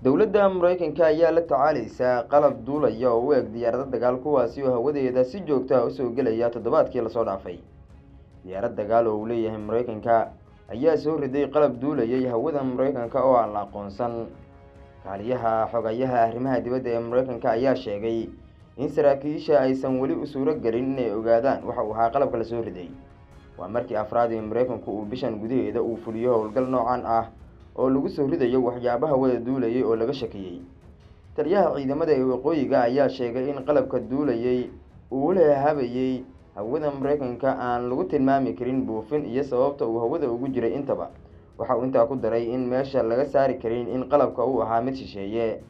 dowladda Mareykanka ayaa la tacaalaysa qalab duulaya oo u eg diyaarado dagaal kuwaasi oo hawadeeda si joogto ah u soo gelaya toddobaadkii la soo dhaafay. diyaarad dagaal oo uu leeyahay Mareykanka ayaa soo riday qalab duulayay hawada Mareykanka oo aan la aqoonsan. kaaliyaha xogayaha arrimaha dibadda ee Mareykanka ayaa sheegay in saraakiisha aysan weli u suuro gelin inay ogaadaan waxa uu ahaa qalabka la soo riday. waa markii afraad ee Mareykanku uu bishan gudaheeda uu fuliyo howlgal noocan ah oo lagu soo ridayo waxyaabaha wada duulayay oo laga shakiyay. taliyaha ciidamada ee waqooyiga ayaa sheegay in qalabka duulayay uu leeyahay hawada Mareykanka aan lagu tilmaami karin buufin iyo sababta uu hawada ugu jiray intaba. waxa uu intaa ku daray in meesha laga saari karin in qalabka uu ahaa mid shisheeye.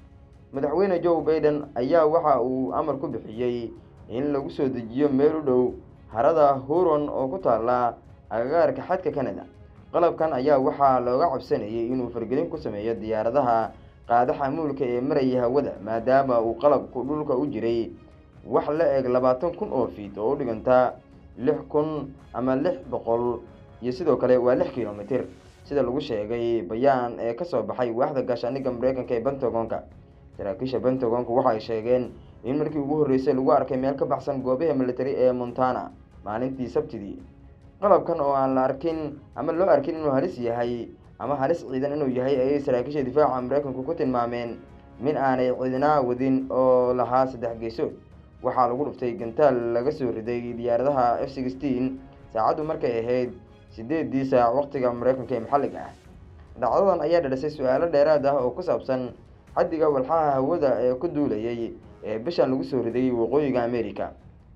madaxweyne Joe Biden ayaa waxa uu amar ku bixiyay in lagu soo dejiyo meel u dhow harada Huron oo ku taala agagaarka xadka Canada. qalabkan ayaa waxaa looga cabsanayay inuu fargelin ku sameeyo diyaaradaha qaada xamuulka ee maraya hawada maadaama uu qalabku dhulka u jiray wax la eg 20,000 oo feet oo u dhiganta 6,000 ama 600 iyo sidoo kale waa 6 kilomitir sida lagu sheegay bayaan ee ka soo baxay waaxda gaashaaniga Mareykanka ee Pentagon-ka. saraakiisha Pentagon-ku waxay sheegeen in markii ugu horeysay lagu arkay meel ka baxsan goobaha military ee Montana maalintii Sabtidii. qalabkan oo aan la arkin ama loo arkin inuu halis yahay ama halis ciidan inuu yahay ay saraakiisha difaaca Mareykanku ku tilmaameen min aanay ciidana wadin oo lahaa 3 geesood. waxaa lagu dhuftay gantaal laga soo riday diyaaradaha F-16 saacadu markay ahayd 8 saac waqtiga Mareykanka ee maxalliga ah. dhacdadan ayaa dhalisay su'aalo dheeraad ah oo ku saabsan xaddiga walxaha hawada ee ku duulayay ee bishan lagu soo riday waqooyiga Ameerika.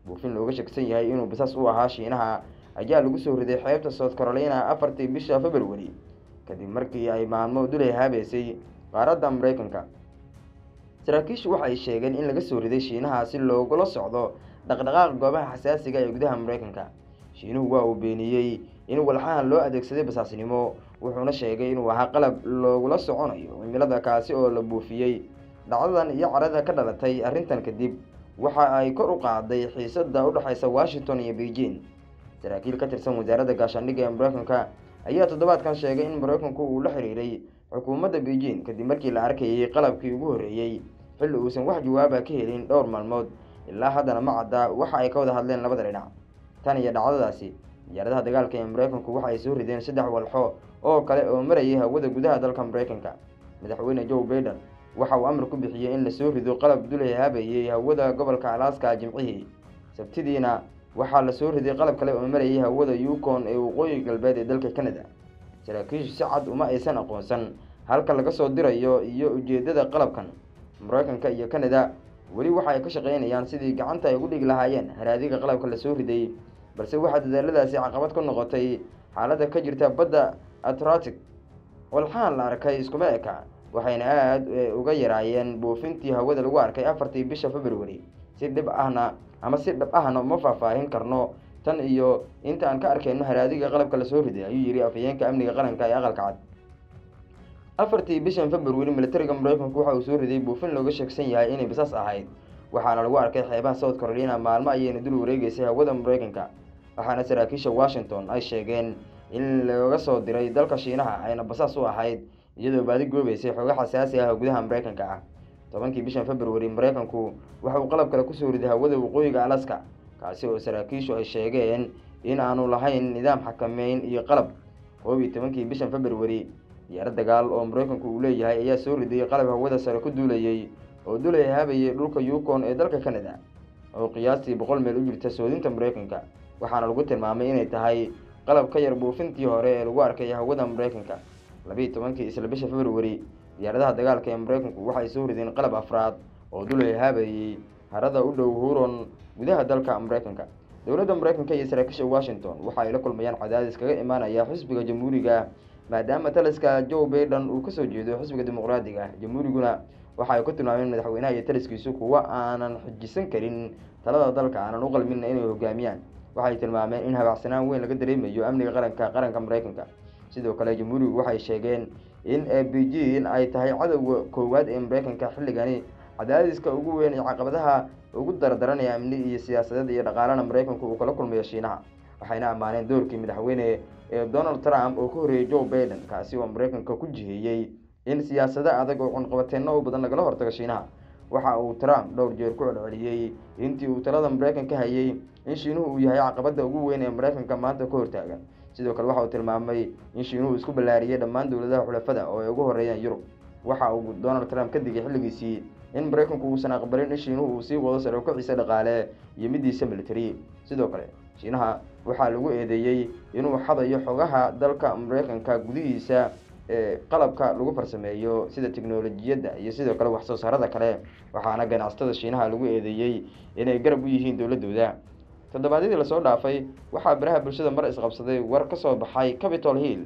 buufin looga shaksan yahay inuu bisas u ahaa Shiinaha ayaa lagu soo riday xeebta South Carolina 4 bisha February kadib markii ay maalmo dulay habeysay qaaradda Mareykanka. saraakiishu waxay sheegeen in laga soo riday Shiinaha si loogula socdo dhaqdhaqaaqa goobaha xasaasiga ee gudaha Mareykanka. Shiinuhu waa uu beeniyay in walxahan loo adeegsaday basaasnimo, wuxuuna sheegay inuu ahaa qalab loogula soconayo cimilada kaasi oo la buufiyay. dhacdadan iyo carada ka dhalatay arrintan kadib waxa ay kor u qaaday xiisadda u dhaxaysa Washington iyo Beijing. saraakiil ka tirsan wasaaradda gaashaandhigga ee Mareykanka ayaa toddobaadkan sheegay in Mareykanku uu la xiriiray xukuumadda Beijing kadib markii la arkayay qalabkii ugu horeeyay xilli uusan wax jawaab ah ka helin dhowr maalmood. ilaa haddana ma cadda waxa ay ka wada hadleen labada dhinac. tan iyo dhacdadaasi diyaaradaha dagaalka ee Mareykanku waxa ay soo rideen 3 walxo oo kale oo marayay hawada gudaha dalka Mareykanka. madaxweyne Joe Biden waxa uu amar ku bixiyay in la soo rido qalab dulay habayay hawada gobolka Alaska Jimcihii. Sabtidiina waxaa la soo riday qalab kale oo marayay hawada Yukon ee waqooyi galbeed ee dalka Canada. saraakiishu si cad uma aysan aqoonsan halka laga soo dirayo iyo ujeedada qalabkan. Mareykanka iyo Canada weli waxa ay ka shaqeynayaan sidii gacanta ay ugu dhigi lahaayeen haraadiga qalabka la soo riday, balse waxa dadaaladaasi caqabad ku noqotay xaaladda ka jirta badda Atlantic. walxaan la arkay iskuma eka waxayna aad uga yaraayeen buufintii hawada lagu arkay 4 bisha February. si dhab ahna ma faahfaahin karno tan iyo inta aan ka arkayno haraadiga qalabka la soo riday, ayuu yiri afhayeenka amniga qaranka ee aqalka cad. 4 bisha February militariga Mareykanku waxa uu soo riday buufin looga shaksan yahay inay bisas ahayd, waxaana lagu arkay xeebaha South Carolina maalmo ayayna dul wareegaysay hawada Mareykanka. waxaana saraakiisha Washington ay sheegeen in laga soo diray dalka Shiinaha ayna basas u ahayd iyadoo baadi goobaysay xogo xasaasi ah gudaha Mareykanka ah. 10 bisha February Mareykanku waxa uu qalab kale ku soo riday hawada waqooyiga Alaska kaasi oo saraakiishu ay sheegeen in aanu lahayn nidaam xakameyn iyo qalab. 11 bisha February diyaarad dagaal oo Mareykanku uu leeyahay ayaa soo riday qalab hawada sare ku duulayay oo dulay habayay dhulka Yukon ee dalka Canada oo qiyaastii 100 meel u jirta soodinta Mareykanka. waxaana lagu tilmaamay inay tahay qalab ka yar buufintii hore ee lagu arkay hawada Mareykanka. 12 isla bisha February diyaaradaha dagaalka ee Mareykanku waxay soo rideen qalab afraad oo dulay habayay harada u dhow Huron gudaha dalka Mareykanka. dowladda Mareykanka iyo saraakiisha Washington waxa ay la kulmayaan cadaadis kaga imaanaya xisbiga Jamhuuriga maadaama taliska Joe Biden uu ka soo jeedo xisbiga dimuqraadiga. Jamhuuriguna waxa ay ku tilmaameen madaxweynaha iyo taliskiisu kuwa aanan xujisan karin talada dalka aanan u qalmin inay hogaamiyaan. waxay tilmaameen in habacsanaan weyn laga dareemayo amniga qaranka Mareykanka. sidoo kale Jamhuurigu waxay sheegeen in Beijing ay tahay cadawga koowaad ee Mareykanka xilligani. cadaadiska ugu weyn ee caqabadaha ugu dardaranaya amni iyo siyaasadeed iyo dhaqaalaha Mareykanku uu kala kulmayo Shiinaha. waxayna ammaaneen doorkii madaxweyne Donald Trump oo ku horeeyay Joe Biden kaasi oo Mareykanka ku jiheeyay in siyaasado adag oo cunqabateenno u badan lagala hortago Shiinaha. Waxa uu Trump dhowr jeer ku celceliyey intii uu talada Mareykanka hayay in Shiinuhu uu yahay caqabadda ugu weyn ee Mareykanka maanta ka hortaagan. Sidoo kale waxa uu tilmaamay in Shiinuhu isku ballaariyay dhammaan dowladaha xulafada oo ay ugu horeeyaan Yurub. Waxa uu Donald Trump ka digay xilligiisii in Mareykanku uusan aqbalin in Shiinuhu uu sii wado sare u kiciisa dhaqaale iyo midiisa military. Sidoo kale Shiinaha waxaa lagu eedeeyay inuu xadayo xogaha dalka Mareykanka gudihiisa qalabka lagu farsameeyo sida tiknoolajiyadda iyo sidoo kale wax soo saarada kale, waxaana ganacsatada Shiinaha lagu eedeeyay inay garab u yihiin dowladooda. Toddobaadyadii la soo dhaafay waxaa baraha bulshada mar isqabsaday war ka soo baxay Capitol Hill,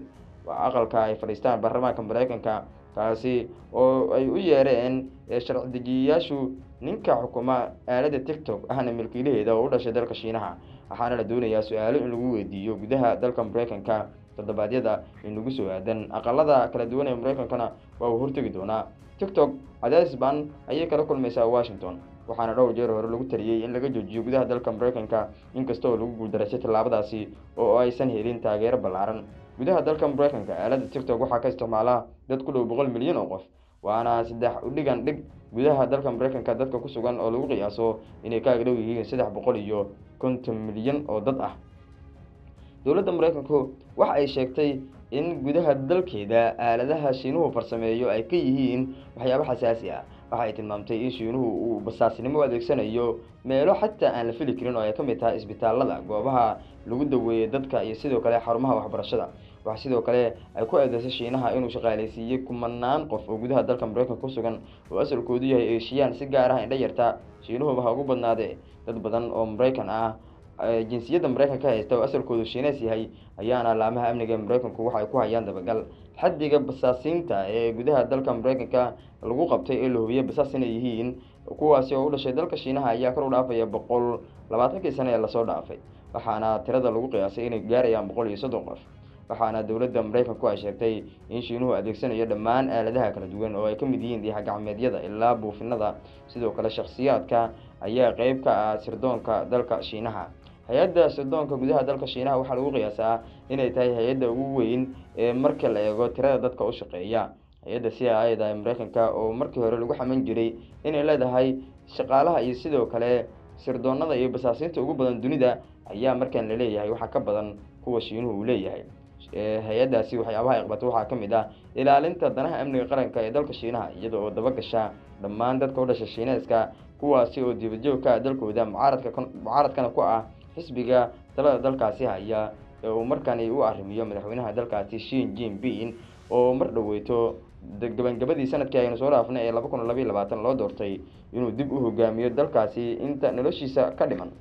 waa aqalka ay fadhiistaan baarlamaanka Mareykanka, kaasi oo ay u yeereen sharci dejiyayaashu ninka xukuma aaladda TikTok ahna milkiilaheeda oo u dhashay dalka Shiinaha. Waxaana la doonayaa su'aalo in lagu weydiiyo gudaha dalka Mareykanka toddobaadyada in lagu soo aadan. Aqalada kala duwan ee Mareykankana waa uu hortagi doonaa. TikTok cadaadis baan ayay kala kulmaysaa Washington, waxaana dhowr jeer hore lagu taliyay in laga joojiyo gudaha dalka Mareykanka, inkastoo lagu guuldareystay tallaabadaasi oo aysan helin taageero ballaaran. Gudaha dalka Mareykanka aaladda TikTok waxaa ka isticmaala dad ku dhow 100 milyan oo qof, waana 3 u dhigan dhig gudaha dalka Mareykanka dadka ku sugan oo lagu qiyaaso inay ka agdhow yihiin 350 milyan oo dad ah. Dowladda Mareykanku waxa ay sheegtay in gudaha dalkeeda aaladaha Shiinuhu farsameeyo ay ka yihiin waxyaabo xasaasi ah. Waxa ay tilmaamtay in Shiinuhu uu basaasnimo u adeegsanayo meelo xataa aan la fili karin oo ay ka mid tahay isbitaalada, goobaha lagu daweeyo dadka iyo sidoo kale xarumaha waxbarashada. Waxa sidoo kale ay ku eedeysay Shiinaha inuu shaqaaleysiiyay kumanaan qof oo gudaha dalka Mareykanka ku sugan oo asalkoodu yahay Asian, si gaar ah indho yarta. Shiinuhu waxa ugu badnaadee dad badan oo Mareykan ah jinsiyadda Mareykanka haysta oo asalkoodu Shiinees yahay, ayaana laamaha amniga Mareykanku waxa ay ku hayaan dabagal. Xaddiga basaasiinta ee gudaha dalka Mareykanka lagu qabtay ee la hubiyay basaas inay yihiin kuwaasi oo u dhashay dalka Shiinaha ayaa kor u dhaafaya 120 sano ee la soo dhaafay, waxaana tirada lagu qiyaasay inay gaarayaan 130 qof. Waxaana dowladda Mareykanku ay sheegtay in Shiinuhu adeegsanayo dhammaan aaladaha kala duwan oo ay ka mid yihiin dayax-gacmeedyada ilaa buufinada. Sidoo kale shakhsiyaadka ayaa qayb ka ah sirdoonka dalka Shiinaha. Hay'adda sirdoonka gudaha dalka Shiinaha waxaa lagu qiyaasaa inay tahay hay'adda ugu weyn ee marka la eego tirada dadka u shaqeeya. Hay'adda CIA-da ee Mareykanka oo markii hore lagu xaman jiray inay leedahay shaqaalaha iyo sidoo kale sirdoonada iyo basaasiinta ugu badan dunida ayaa markaan la leeyahay waxa ka badan kuwa Shiinuhu uu leeyahay. Hay'addaasi waxyaabaha ay qabato waxaa ka mid ah ilaalinta danaha amniga qaranka ee dalka Shiinaha, iyada oo daba gasha dhammaan dadka u dhashay Shiineeska, kuwaasi oo dibadjoog ka ah dalkooda, mucaaradkana ku ah xisbiga talada dalkaasi haya ee uu markani u arrimiyo madaxweynaha dalkaasi Xi Jinping oo mar dhaweyto gabagabadii sanadkii aynu soo dhaafnay ee 2022 loo doortay inuu dib u hogaamiyo dalkaasi inta noloshiisa ka dhiman.